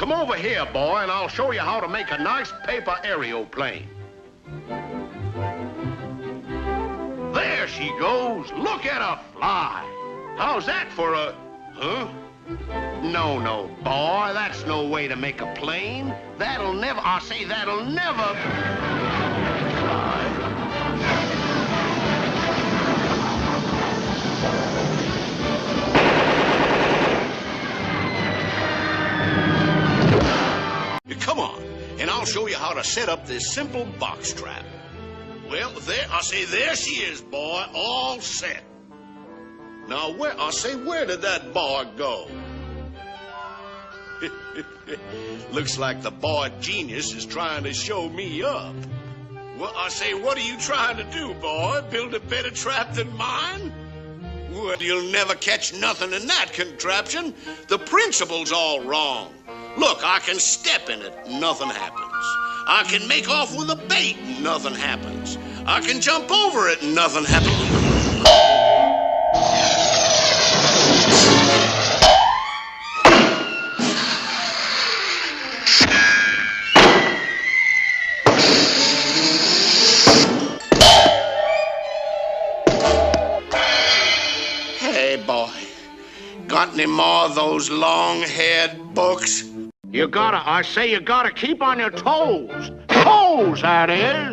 Come over here, boy, and I'll show you how to make a nice paper aeroplane. There she goes. Look at her fly. How's that for a... Huh? No, boy, that's no way to make a plane. That'll never... I say that'll never... fly. Come on, and I'll show you how to set up this simple box trap. Well, there she is, boy, all set. Now, where did that boy go? Looks like the boy genius is trying to show me up. Well, what are you trying to do, boy? Build a better trap than mine? Well, you'll never catch nothing in that contraption. The principle's all wrong. Look, I can step in it, nothing happens. I can make off with a bait, nothing happens. I can jump over it, nothing happens. Hey, boy, got any more of those long-haired books? You gotta keep on your toes. Toes, that is.